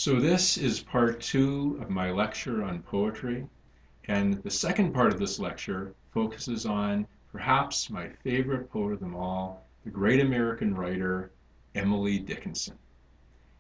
So this is part 2 of my lecture on poetry, and the second part of this lecture focuses on perhaps my favorite poet of them all, the great American writer Emily Dickinson.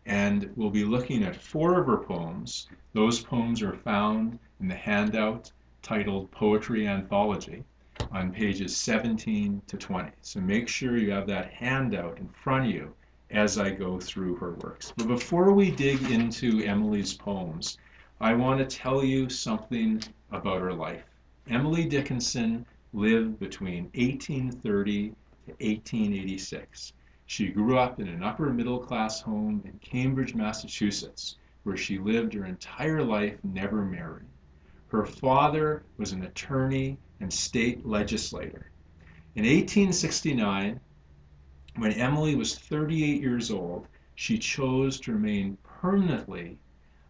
And we'll be looking at 4 of her poems. Those poems are found in the handout titled Poetry Anthology on pages 17 to 20. So make sure you have that handout in front of you as I go through her works. But before we dig into Emily's poems, I want to tell you something about her life. Emily Dickinson lived between 1830 to 1886. She grew up in an upper middle class home in Cambridge, Massachusetts, where she lived her entire life never married. Her father was an attorney and state legislator. In 1869, when Emily was 38 years old, she chose to remain permanently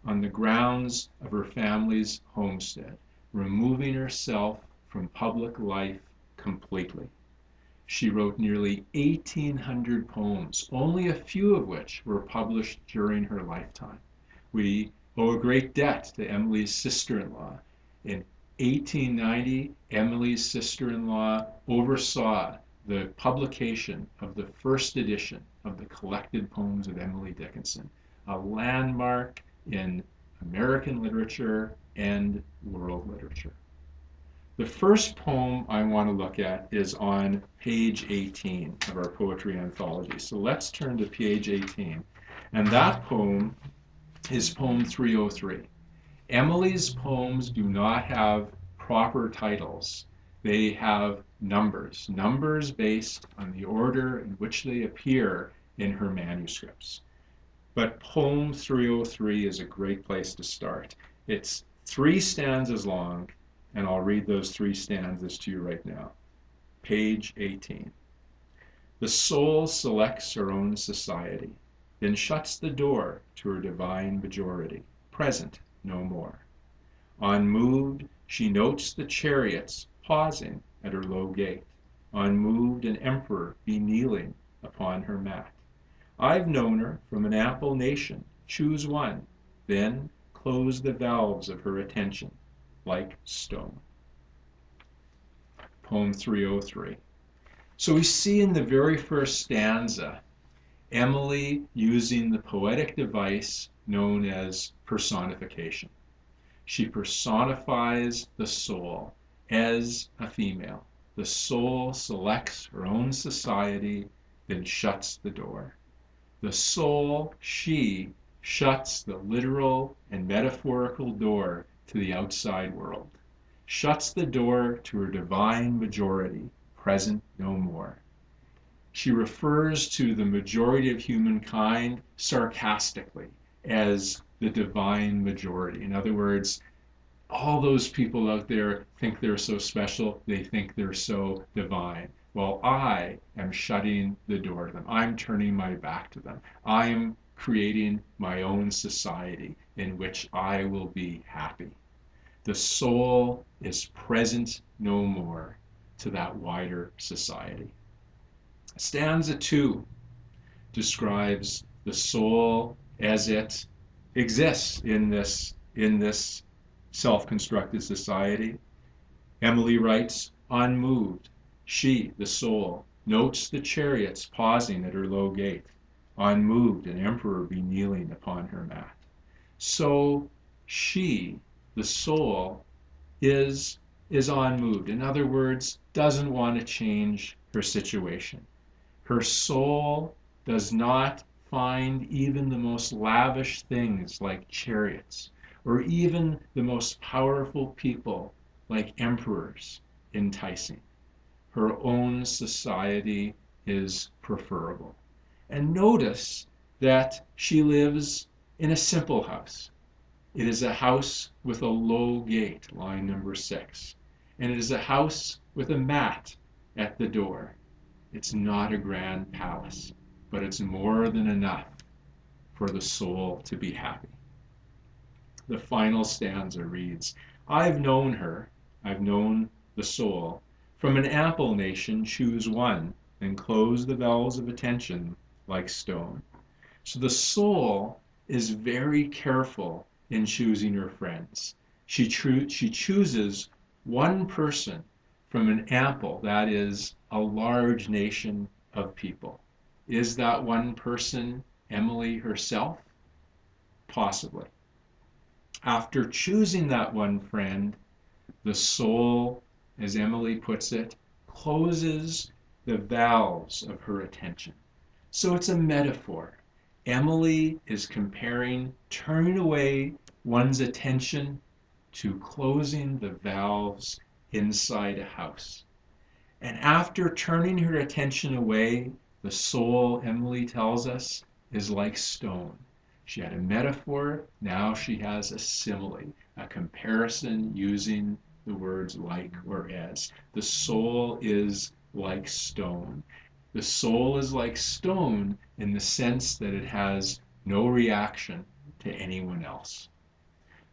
on the grounds of her family's homestead, removing herself from public life completely. She wrote nearly 1,800 poems, only a few of which were published during her lifetime. We owe a great debt to Emily's sister-in-law. In 1890, Emily's sister-in-law oversaw the publication of the first edition of the collected poems of Emily Dickinson, a landmark in American literature and world literature. The first poem I want to look at is on page 18 of our poetry anthology. So let's turn to page 18. And that poem is poem 303. Emily's poems do not have proper titles. They have numbers based on the order in which they appear in her manuscripts. But poem 303 is a great place to start. It's 3 stanzas long, and I'll read those 3 stanzas to you right now. Page 18. The soul selects her own society, then shuts the door to her divine majority, present no more. Unmoved, she notes the chariots pausing at her low gate. Unmoved, an emperor be kneeling upon her mat. I've known her from an ample nation choose one, then close the valves of her attention like stone. Poem 303. So we see in the very first stanza Emily using the poetic device known as personification. She personifies the soul as a female. The soul selects her own society, then shuts the door. The soul, she, shuts the literal and metaphorical door to the outside world, shuts the door to her divine majority, present no more. She refers to the majority of humankind sarcastically as the divine majority. In other words, all those people out there think they're so special, they think they're so divine. Well, I am shutting the door to them. I'm turning my back to them. I am creating my own society in which I will be happy. The soul is present no more to that wider society. Stanza 2 describes the soul as it exists in this self-constructed society. Emily writes, unmoved, she, the soul, notes the chariots pausing at her low gate. Unmoved, an emperor be kneeling upon her mat. So she, the soul, is unmoved. In other words, doesn't want to change her situation. Her soul does not find even the most lavish things like chariots, or even the most powerful people like emperors enticing. Her own society is preferable. And notice that she lives in a simple house. It is a house with a low gate, line number 6. And it is a house with a mat at the door. It's not a grand palace, but it's more than enough for the soul to be happy. The final stanza reads, I've known her, I've known the soul, from an ample nation choose one, and close the bells of attention like stone. So the soul is very careful in choosing her friends. She chooses one person from an ample, that is, a large nation of people. Is that one person Emily herself? Possibly. After choosing that one friend, the soul, as Emily puts it, closes the valves of her attention. So it's a metaphor. Emily is comparing turning away one's attention to closing the valves inside a house. And after turning her attention away, the soul, Emily tells us, is like stone. She had a metaphor, now she has a simile, a comparison using the words like or as. The soul is like stone. The soul is like stone in the sense that it has no reaction to anyone else.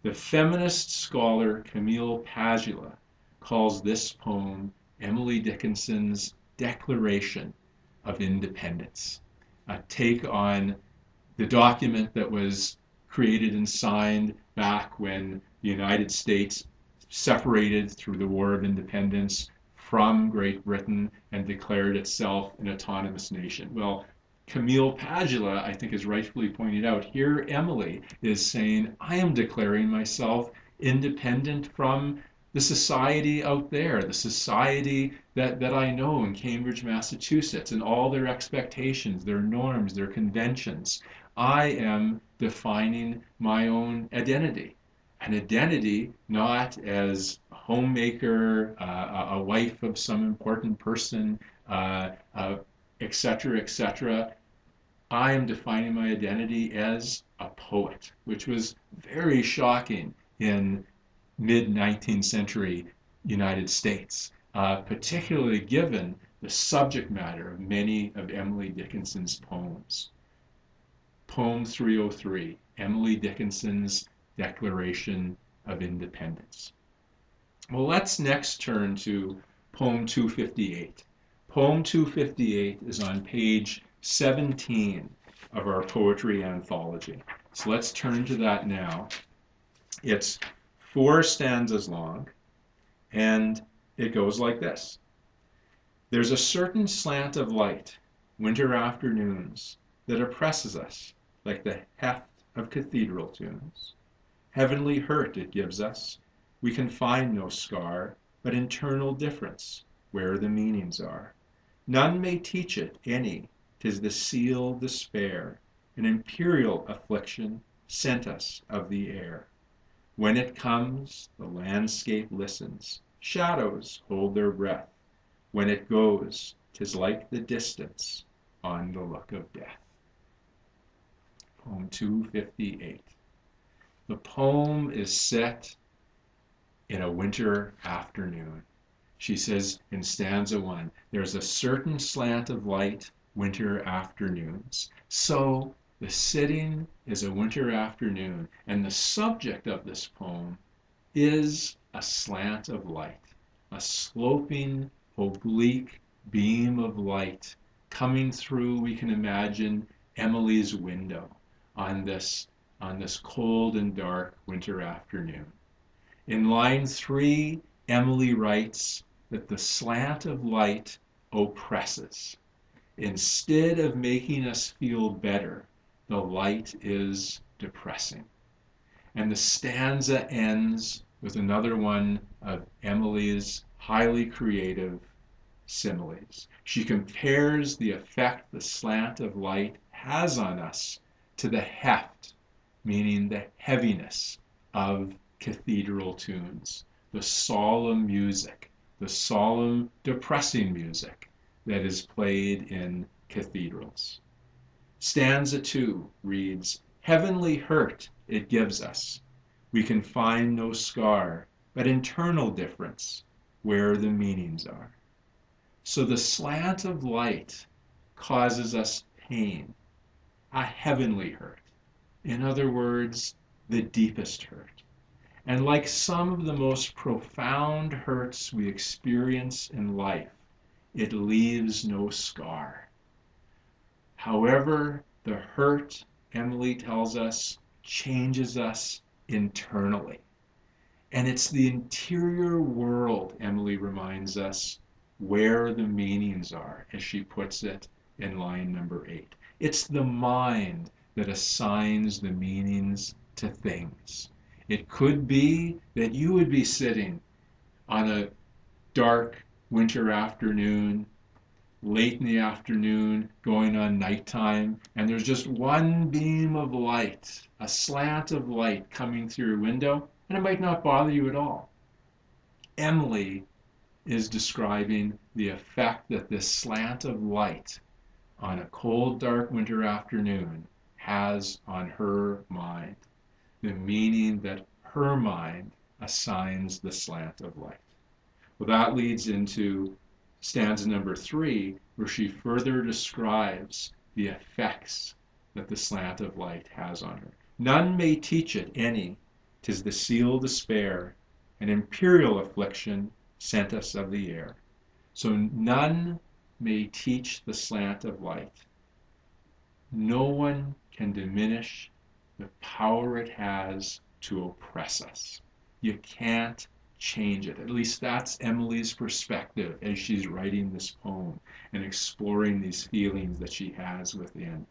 The feminist scholar Camille Paglia calls this poem Emily Dickinson's Declaration of Independence, a take on the document that was created and signed back when the United States separated through the War of Independence from Great Britain and declared itself an autonomous nation. Well, Camille Paglia, I think, has rightfully pointed out here, Emily is saying, I am declaring myself independent from the society out there, the society that I know in Cambridge, Massachusetts, and all their expectations, their norms, their conventions. I am defining my own identity. An identity not as a homemaker, a wife of some important person, etc., etc. I am defining my identity as a poet, which was very shocking in mid-19th century United States, particularly given the subject matter of many of Emily Dickinson's poems. Poem 303, Emily Dickinson's Declaration of Independence. Well, let's next turn to Poem 258. Poem 258 is on page 17 of our poetry anthology. So let's turn to that now. It's 4 stanzas long, and it goes like this. There's a certain slant of light, winter afternoons, that oppresses us like the heft of cathedral tunes. Heavenly hurt it gives us. We can find no scar, but internal difference, where the meanings are. None may teach it any, 'tis the seal despair, an imperial affliction sent us of the air. When it comes, the landscape listens, shadows hold their breath. When it goes, 'tis like the distance on the look of death. Poem 258. The poem is set in a winter afternoon. She says in stanza 1, there's a certain slant of light, winter afternoons. So the sitting is a winter afternoon, and the subject of this poem is a slant of light, a sloping, oblique beam of light coming through, we can imagine, Emily's window on this cold and dark winter afternoon. In line 3, Emily writes that the slant of light oppresses. Instead of making us feel better, the light is depressing. And the stanza ends with another one of Emily's highly creative similes. She compares the effect the slant of light has on us to the heft, meaning the heaviness of cathedral tunes, the solemn music, the solemn depressing music that is played in cathedrals. Stanza 2 reads, heavenly hurt it gives us. We can find no scar, but internal difference where the meanings are. So the slant of light causes us pain, a heavenly hurt. In other words, the deepest hurt. And like some of the most profound hurts we experience in life, it leaves no scar. However, the hurt Emily tells us, changes us internally. And it's the interior world, Emily reminds us, where the meanings are, as she puts it in line number 8. It's the mind that assigns the meanings to things. It could be that you would be sitting on a dark winter afternoon, late in the afternoon, going on nighttime, and there's just one beam of light, a slant of light coming through your window, and it might not bother you at all. Emily is describing the effect that this slant of light on a cold, dark winter afternoon has on her mind, the meaning that her mind assigns the slant of light. Well, that leads into stanza number 3, where she further describes the effects that the slant of light has on her. None may teach it any, 'tis the seal despair, an imperial affliction sent us of the air. So none may teach the slant of light. No one can diminish the power it has to oppress us. You can't change it. At least that's Emily's perspective as she's writing this poem and exploring these feelings that she has within.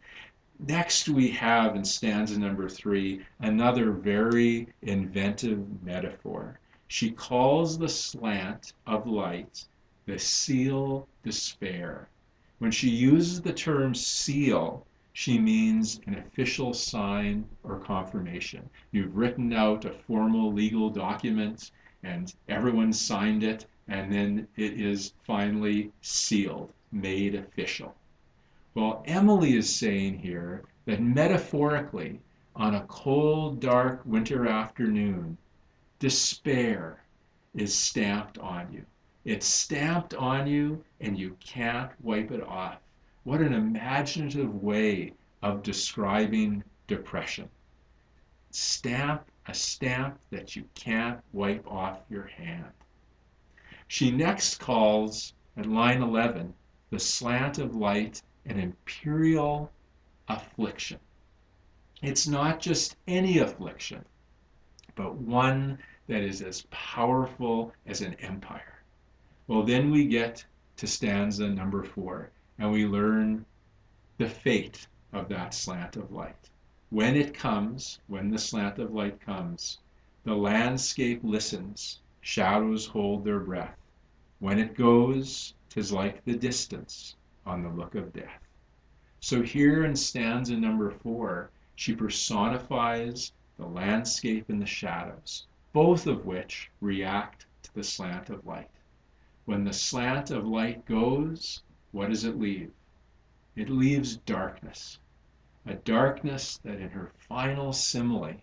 Next, we have in stanza number 3 another very inventive metaphor. She calls the slant of light the seal despair. When she uses the term seal, she means an official sign or confirmation. You've written out a formal legal document and everyone signed it, and then it is finally sealed, made official. Well, Emily is saying here that metaphorically, on a cold, dark winter afternoon, despair is stamped on you. It's stamped on you and you can't wipe it off. What an imaginative way of describing depression. A stamp that you can't wipe off your hand. She next calls, at line 11, the slant of light an imperial affliction. It's not just any affliction, but one that is as powerful as an empire. Well, then we get to stanza number 4, and we learn the fate of that slant of light. When it comes, when the slant of light comes, the landscape listens, shadows hold their breath. When it goes, 'tis like the distance on the look of death. So here in stanza number 4, she personifies the landscape and the shadows, both of which react to the slant of light. When the slant of light goes, what does it leave? It leaves darkness. A darkness that in her final simile,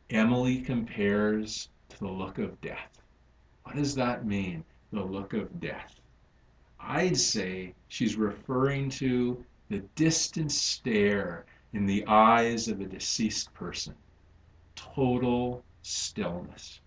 Emily compares to the look of death. What does that mean, the look of death? I'd say she's referring to the distant stare in the eyes of a deceased person. Total stillness.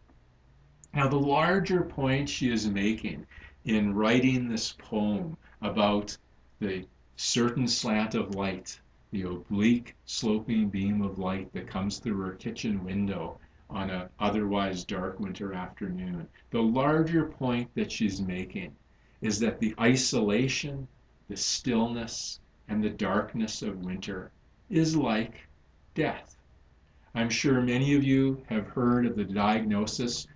Now, the larger point she is making in writing this poem about the certain slant of light, the oblique sloping beam of light that comes through her kitchen window on an otherwise dark winter afternoon, the larger point that she's making is that the isolation, the stillness, and the darkness of winter is like death. I'm sure many of you have heard of the diagnosis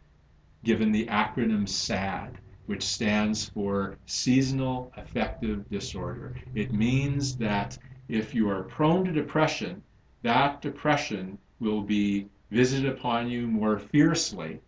given the acronym SAD, which stands for Seasonal Affective Disorder. It means that if you are prone to depression, that depression will be visited upon you more fiercely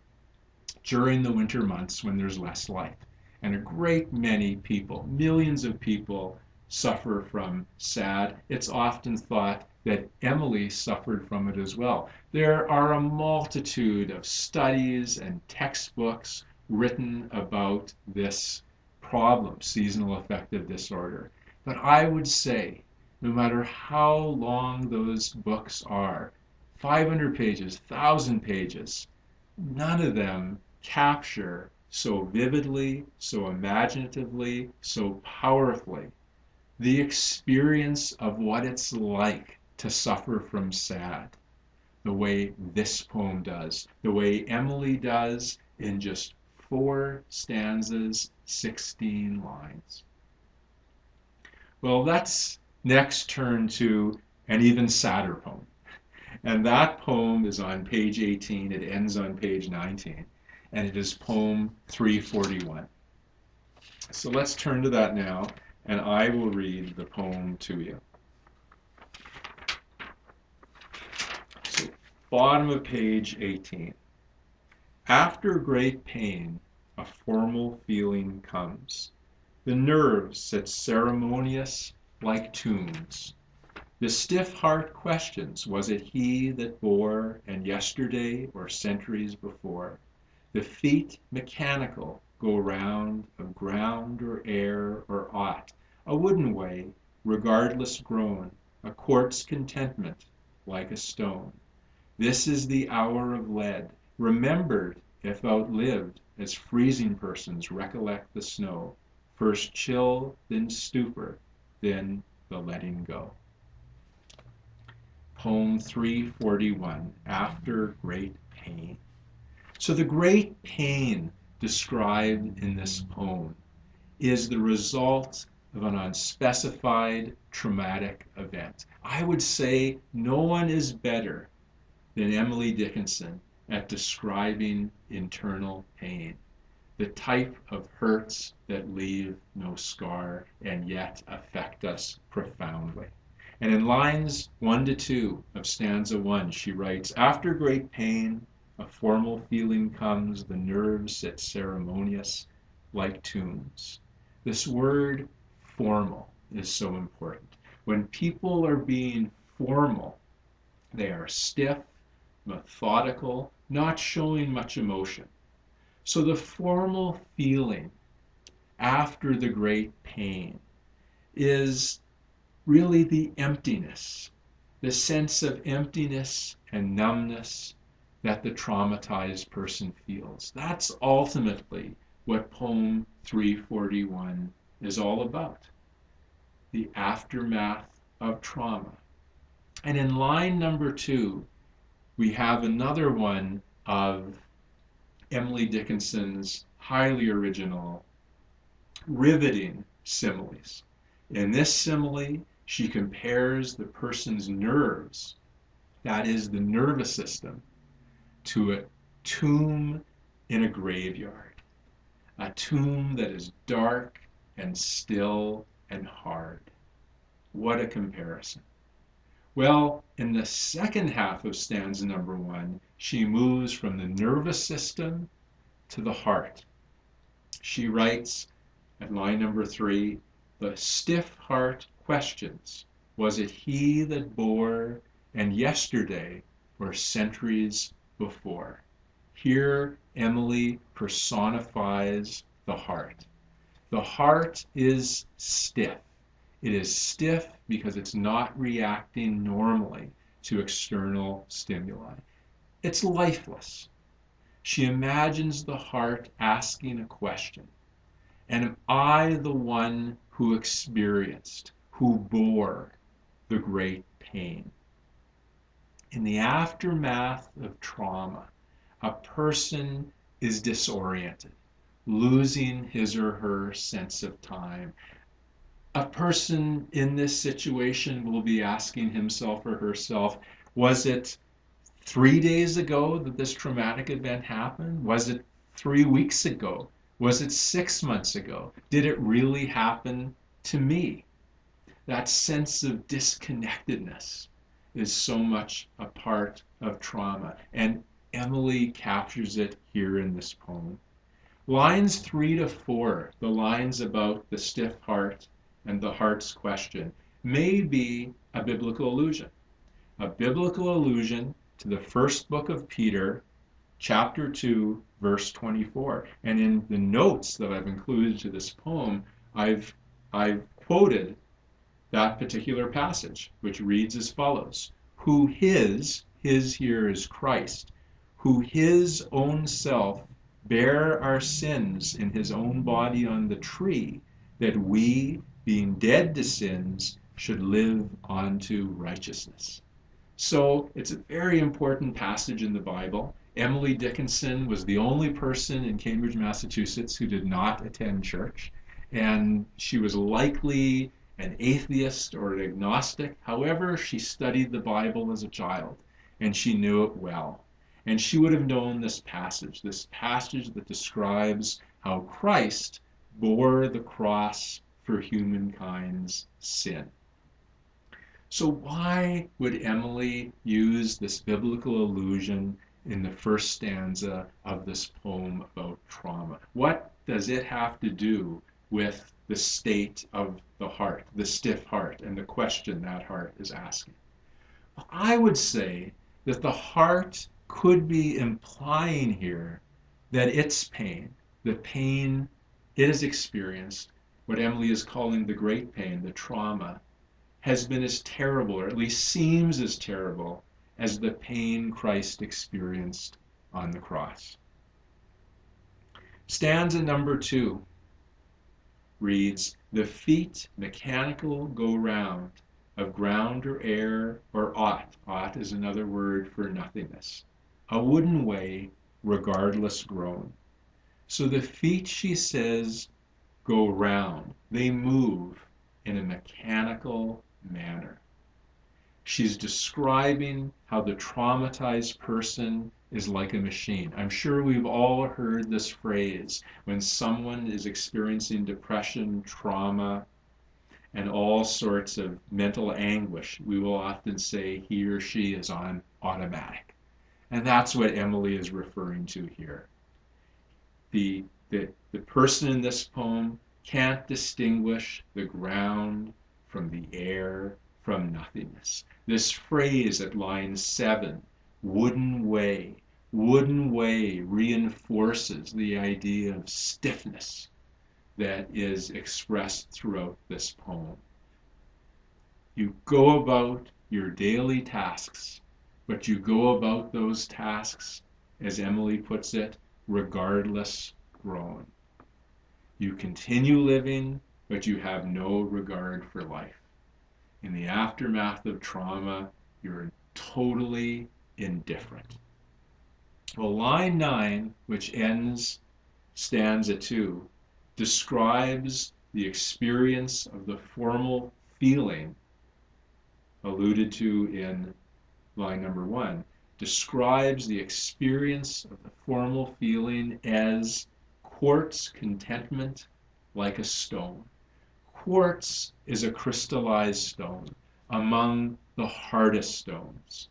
during the winter months when there's less light. And a great many people, millions of people, suffer from SAD. It's often thought that Emily suffered from it as well. There are a multitude of studies and textbooks written about this problem, seasonal affective disorder. But I would say, no matter how long those books are, 500 pages, 1,000 pages, none of them capture so vividly, so imaginatively, so powerfully the experience of what it's like to suffer from sad, the way this poem does, the way Emily does in just 4 stanzas, 16 lines. Well, let's next turn to an even sadder poem. And that poem is on page 18. It ends on page 19. And it is poem 341. So let's turn to that now, and I will read the poem to you. So, bottom of page 18. After great pain, a formal feeling comes. The nerves sit ceremonious like tombs. The stiff heart questions, was it he that bore, and yesterday or centuries before? The feet mechanical go round of ground or air or aught, a wooden way, regardless grown, a quartz contentment like a stone. This is the hour of lead, remembered if outlived, as freezing persons recollect the snow. First chill, then stupor, then the letting go. Poem 341, After Great Pain. So the great pain described in this poem is the result of an unspecified traumatic event. I would say no one is better than Emily Dickinson at describing internal pain, the type of hurts that leave no scar and yet affect us profoundly. And in lines 1 to 2 of stanza 1, she writes, after great pain, a formal feeling comes, the nerves sit ceremonious like tombs. This word formal is so important. When people are being formal, they are stiff, methodical, not showing much emotion. So the formal feeling after the great pain is really the emptiness, the sense of emptiness and numbness that the traumatized person feels. That's ultimately what poem 341 is all about, the aftermath of trauma. And in line number 2, we have another one of Emily Dickinson's highly original, riveting similes. In this simile, she compares the person's nerves, that is the nervous system, to a tomb in a graveyard, a tomb that is dark and still and hard. What a comparison. Well, in the second half of stanza number 1, she moves from the nervous system to the heart. She writes at line number 3, the stiff heart questions, was it he that bore, and yesterday or centuries before? Here Emily personifies the heart. The heart is stiff. It is stiff because it's not reacting normally to external stimuli. It's lifeless. She imagines the heart asking a question. And am I the one who experienced, who bore the great pain? In the aftermath of trauma, a person is disoriented, losing his or her sense of time. A person in this situation will be asking himself or herself, was it 3 days ago that this traumatic event happened? Was it 3 weeks ago? Was it 6 months ago? Did it really happen to me? That sense of disconnectedness is so much a part of trauma, and Emily captures it here in this poem. Lines 3 to 4, the lines about the stiff heart and the heart's question, may be a biblical allusion to the first book of Peter, chapter 2, verse 24. And in the notes that I've included to this poem, I've quoted that particular passage, which reads as follows: who his here is Christ, who his own self bare our sins in his own body on the tree, that we, being dead to sins, should live unto righteousness. So it's a very important passage in the Bible. Emily Dickinson was the only person in Cambridge, Massachusetts who did not attend church, and she was likely an atheist or an agnostic. However, she studied the Bible as a child, and she knew it well. And she would have known this passage that describes how Christ bore the cross for humankind's sin. So why would Emily use this biblical allusion in the first stanza of this poem about trauma? What does it have to do with the state of the heart, the stiff heart, and the question that heart is asking? I would say that the heart could be implying here that its pain, the pain it has experienced, what Emily is calling the great pain, the trauma, has been as terrible, or at least seems as terrible, as the pain Christ experienced on the cross. Stanza number 2 reads, "The feet mechanical go round, of ground or air or aught." Aught is another word for nothingness. "A wooden way, regardless grown." So the feet, she says, go round. They move in a mechanical manner. She's describing how the traumatized person is like a machine. I'm sure we've all heard this phrase when someone is experiencing depression, trauma, and all sorts of mental anguish. We will often say he or she is on automatic. And that's what Emily is referring to here. The person in this poem can't distinguish the ground from the air, from nothingness. This phrase at line 7, wooden way reinforces the idea of stiffness that is expressed throughout this poem. You go about your daily tasks, but you go about those tasks, as Emily puts it, regardless grown. You continue living, but you have no regard for life. In the aftermath of trauma, you're totally indifferent. Well, line 9, which ends stanza 2, describes the experience of the formal feeling alluded to in line number 1, describes the experience of the formal feeling as quartz contentment like a stone. Quartz is a crystallized stone among the hardest stones.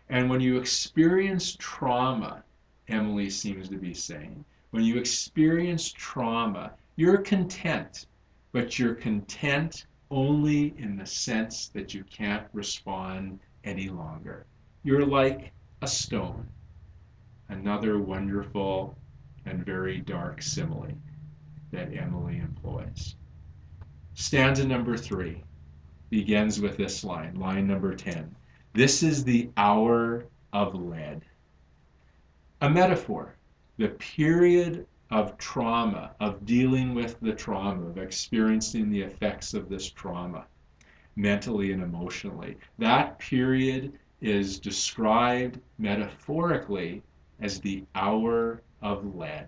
And when you experience trauma, Emily seems to be saying, when you experience trauma, you're content, but you're content only in the sense that you can't respond any longer. You're like a stone. Another wonderful and very dark simile that Emily employs. Stanza number 3 begins with this line number 10. "This is the hour of lead." A metaphor, the period of trauma, of dealing with the trauma, of experiencing the effects of this trauma, mentally and emotionally. That period is described metaphorically as the hour of lead.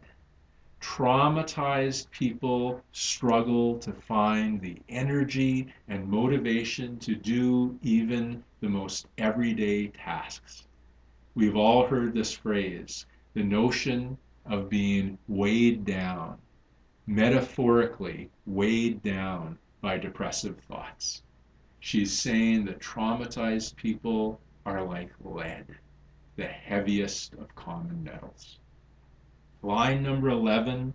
Traumatized people struggle to find the energy and motivation to do even the most everyday tasks. We've all heard this phrase, the notion of being weighed down, metaphorically weighed down by depressive thoughts. She's saying that traumatized people are like lead, the heaviest of common metals. Line number 11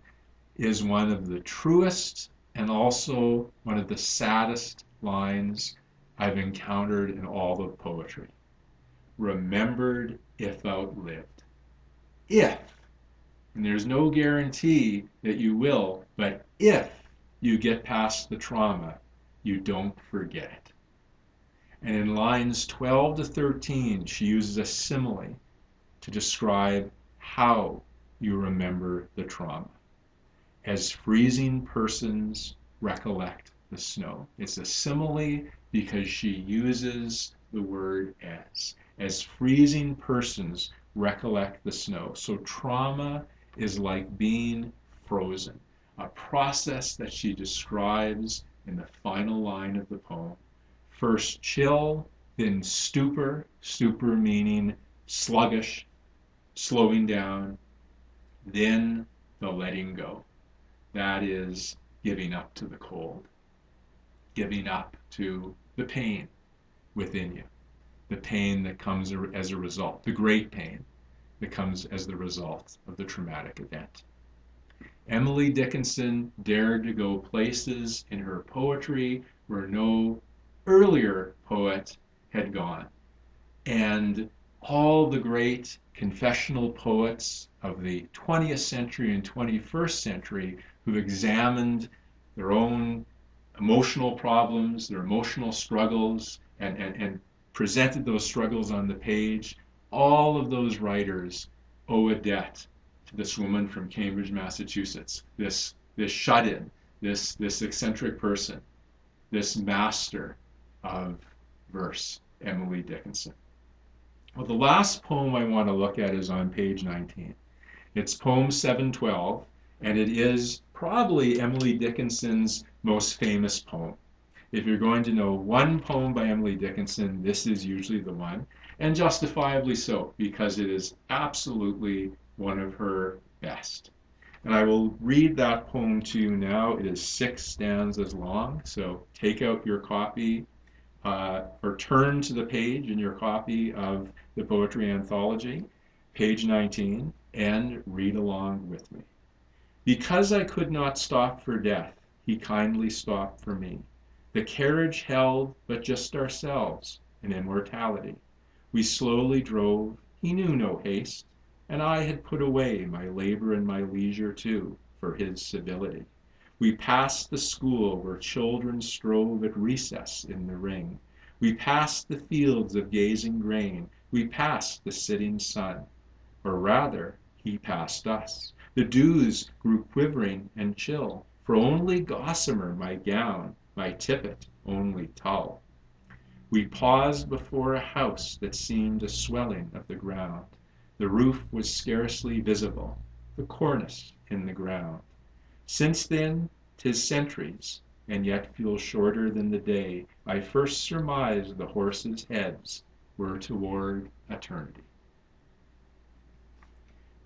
is one of the truest and also one of the saddest lines I've encountered in all of poetry. "Remembered if outlived." If, and there's no guarantee that you will, but if you get past the trauma, you don't forget it. And in lines 12 to 13, she uses a simile to describe how you remember the trauma. "As freezing persons recollect the snow." It's a simile because she uses the word as freezing persons recollect the snow. So trauma is like being frozen, a process that she describes in the final line of the poem. First chill, then stupor, stupor meaning sluggish, slowing down, then the letting go. That is giving up to the cold, giving up to the pain within you, the pain that comes as a result, the great pain that comes as the result of the traumatic event. Emily Dickinson dared to go places in her poetry where no earlier poet had gone. And all the great confessional poets of the 20th century and 21st century who've examined their own emotional problems, their emotional struggles, and presented those struggles on the page, all of those writers owe a debt to this woman from Cambridge, Massachusetts, this shut-in, this eccentric person, this master of verse, Emily Dickinson. Well, the last poem I want to look at is on page 19. It's poem 712, and it is probably Emily Dickinson's most famous poem. If you're going to know one poem by Emily Dickinson, this is usually the one, and justifiably so, because it is absolutely one of her best. And I will read that poem to you now. It is 6 stanzas long, so take out your copy or turn to the page in your copy of the Poetry Anthology, page 19, and read along with me. Because I could not stop for death, he kindly stopped for me. The carriage held but just ourselves in immortality. We slowly drove, he knew no haste, and I had put away my labor and my leisure too, for his civility. We passed the school where children strove at recess in the ring. We passed the fields of gazing grain. We passed the sitting sun. Or rather, he passed us. The dews grew quivering and chill, for only gossamer my gown, my tippet only tulle. We paused before a house that seemed a swelling of the ground. The roof was scarcely visible, the cornice in the ground. Since then, 'tis centuries, and yet feels shorter than the day I first surmised the horses' heads were toward eternity.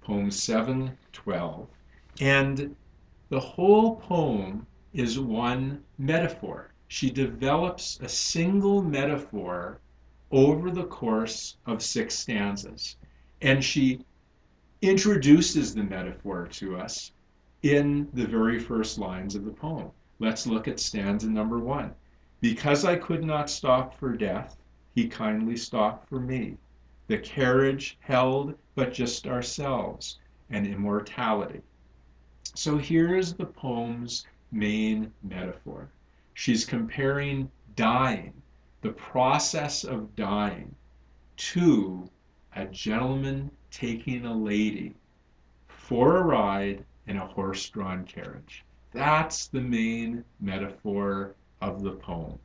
Poem 712. And the whole poem is one metaphor. She develops a single metaphor over the course of 6 stanzas. And she introduces the metaphor to us in the very first lines of the poem. Let's look at stanza number 1. Because I could not stop for death, he kindly stopped for me. The carriage held but just ourselves and immortality. So here's the poem's main metaphor. She's comparing dying, the process of dying, to a gentleman taking a lady for a ride in a horse-drawn carriage. That's the main metaphor of the poem.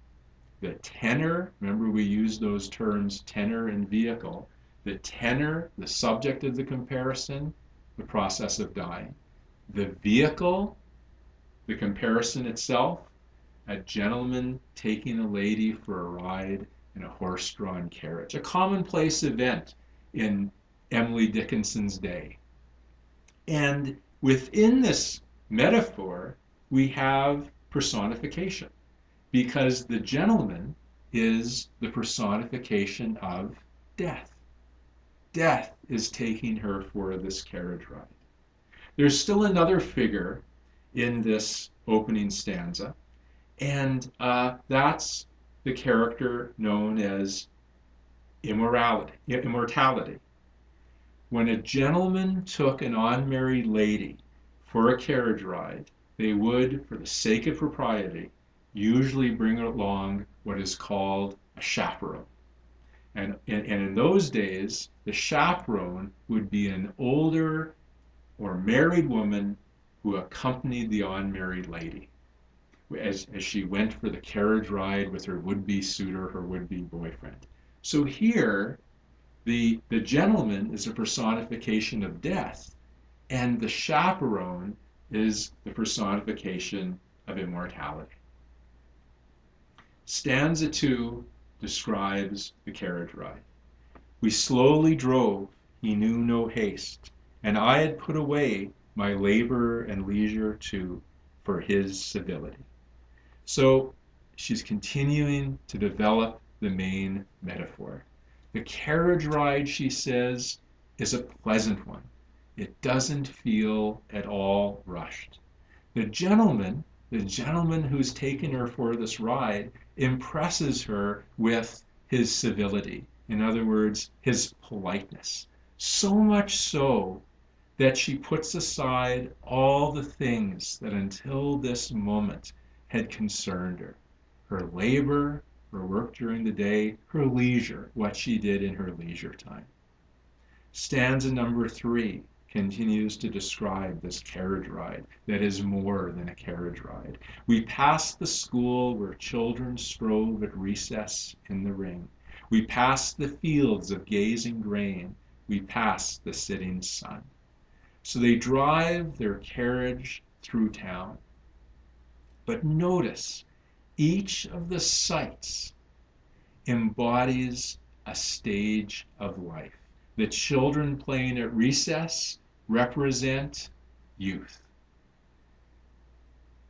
The tenor, remember we used those terms tenor and vehicle. The tenor, the subject of the comparison, the process of dying. The vehicle, the comparison itself, a gentleman taking a lady for a ride in a horse-drawn carriage. A commonplace event in Emily Dickinson's day. And within this metaphor, we have personification, because the gentleman is the personification of death. Death is taking her for this carriage ride. There's still another figure in this opening stanza, and that's the character known as immortality. When a gentleman took an unmarried lady for a carriage ride, they would, for the sake of propriety, usually bring along what is called a chaperone. And in those days, the chaperone would be an older or married woman who accompanied the unmarried lady. as she went for the carriage ride with her would-be suitor, her would-be boyfriend. So here, the gentleman is a personification of death, and the chaperone is the personification of immortality. Stanza 2 describes the carriage ride. We slowly drove, he knew no haste, and I had put away my labor and leisure too for his civility. So she's continuing to develop the main metaphor. The carriage ride, she says, is a pleasant one. It doesn't feel at all rushed. The gentleman who's taken her for this ride, impresses her with his civility. In other words, his politeness. So much so that she puts aside all the things that until this moment had concerned her. Her labor, her work during the day, her leisure, what she did in her leisure time. Stanza number 3 continues to describe this carriage ride that is more than a carriage ride. We passed the school where children strove at recess in the ring. We passed the fields of gazing grain. We passed the sitting sun. So they drive their carriage through town. But notice, each of the sights embodies a stage of life. The children playing at recess represent youth.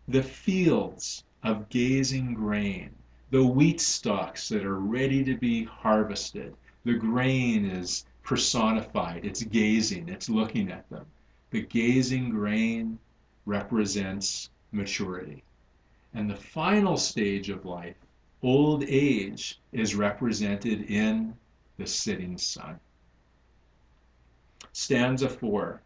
The fields of gazing grain, the wheat stalks that are ready to be harvested, the grain is personified, it's gazing, it's looking at them. The gazing grain represents maturity. And the final stage of life, old age, is represented in the sitting sun. Stanza 4.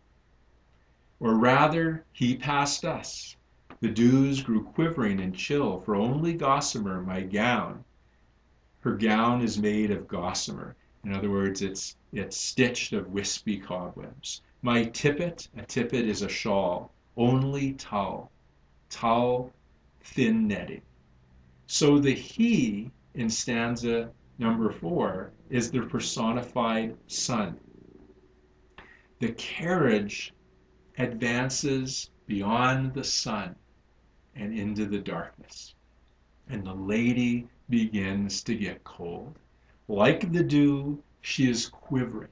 Or rather, he passed us. The dews grew quivering and chill, for only gossamer my gown. Her gown is made of gossamer. In other words, it's stitched of wispy cobwebs. My tippet, a tippet is a shawl, only tulle, thin netting. So the he in stanza number 4 is the personified sun. The carriage advances beyond the sun and into the darkness, and the lady begins to get cold. Like the dew, she is quivering.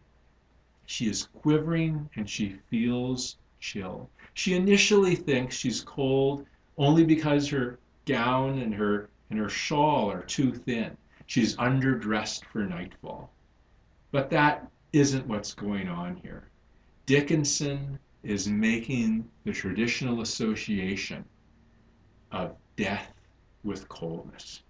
She is quivering and she feels chill. She initially thinks she's cold only because her gown and her shawl are too thin. She's underdressed for nightfall. But that isn't what's going on here. Dickinson is making the traditional association of death with coldness.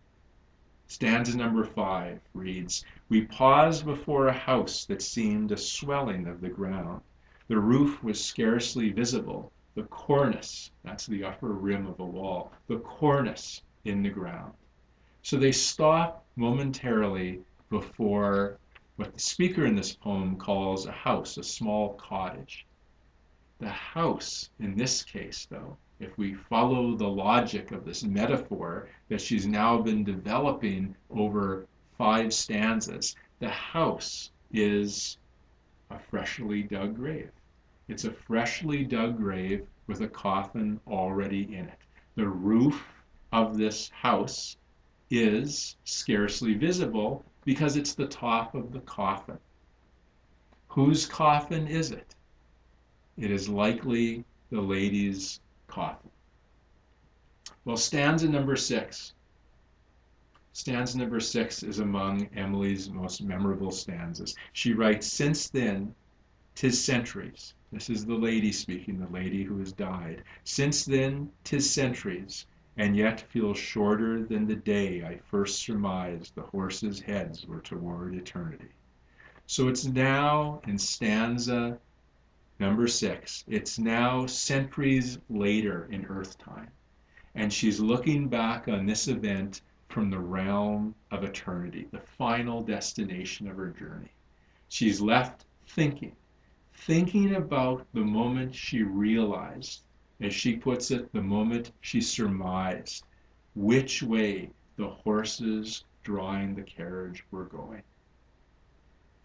Stanza number 5 reads, we paused before a house that seemed a swelling of the ground. The roof was scarcely visible, the cornice, that's the upper rim of a wall, the cornice in the ground. So they stop momentarily before what the speaker in this poem calls a house, a small cottage. The house, in this case, though, if we follow the logic of this metaphor that she's now been developing over 5 stanzas, the house is a freshly dug grave. It's a freshly dug grave with a coffin already in it. The roof of this house is scarcely visible because it's the top of the coffin. Whose coffin is it? It is likely the lady's coffin. Well, stanza number 6. Stanza number 6 is among Emily's most memorable stanzas. She writes, since then, 'tis centuries. This is the lady speaking, the lady who has died. Since then, 'tis centuries, and yet feels shorter than the day I first surmised the horses' heads were toward eternity. So it's now in stanza number 6. It's now centuries later in Earth time. And she's looking back on this event from the realm of eternity, the final destination of her journey. She's left thinking about the moment she realized, as she puts it, the moment she surmised which way the horses drawing the carriage were going.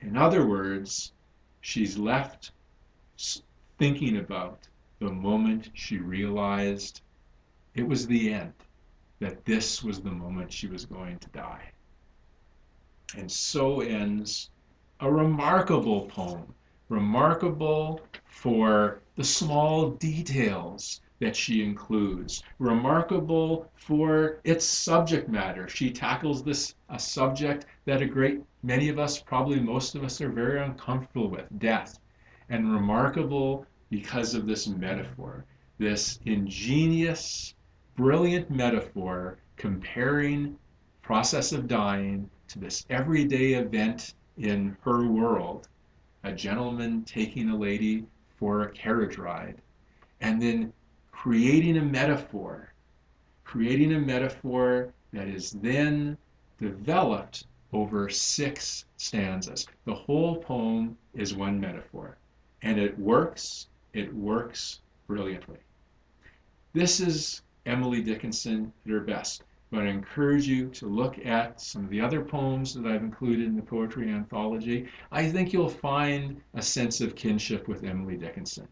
In other words, she's left thinking about the moment she realized it was the end, that this was the moment she was going to die. And so ends a remarkable poem, remarkable for the small details that she includes, remarkable for its subject matter. She tackles a subject that a great many of us, probably most of us, are very uncomfortable with, death. And remarkable because of this metaphor, this ingenious, brilliant metaphor comparing process of dying to this everyday event in her world, a gentleman taking a lady for a carriage ride, and then creating a metaphor that is then developed over 6 stanzas. The whole poem is one metaphor, and it works brilliantly. This is Emily Dickinson at her best. But I encourage you to look at some of the other poems that I've included in the poetry anthology. I think you'll find a sense of kinship with Emily Dickinson.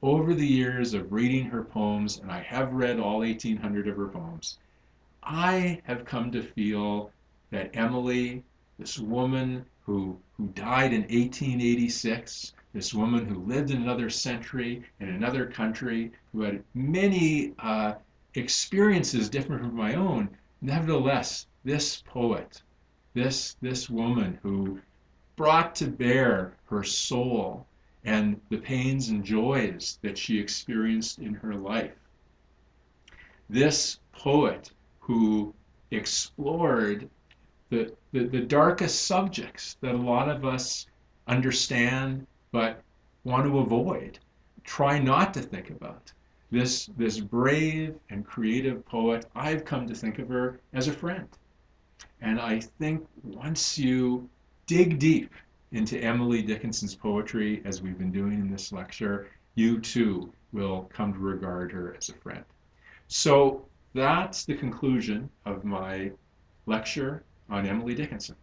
Over the years of reading her poems, and I have read all 1,800 of her poems, I have come to feel that Emily, this woman who died in 1886, this woman who lived in another century, in another country, who had many experiences different from my own, nevertheless, this poet, this woman who brought to bear her soul and the pains and joys that she experienced in her life, this poet who explored the darkest subjects that a lot of us understand but want to avoid, try not to think about. This brave and creative poet, I've come to think of her as a friend. And I think once you dig deep into Emily Dickinson's poetry, as we've been doing in this lecture, you too will come to regard her as a friend. So that's the conclusion of my lecture on Emily Dickinson.